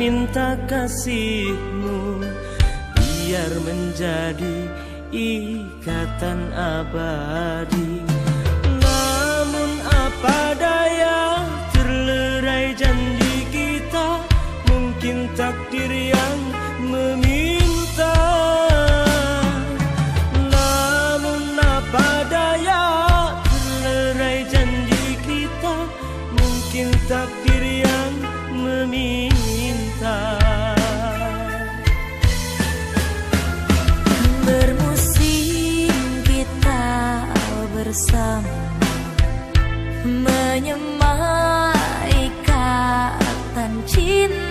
minta kasihmu biar menjadi ikatan abadi. Namun apa daya, terlerai janji kita, mungkin takdir yang meminta. Namun apa daya, terlerai janji kita, mungkin takdir yang meminta. Bermusim kita bersama, menyemai ikatan cinta.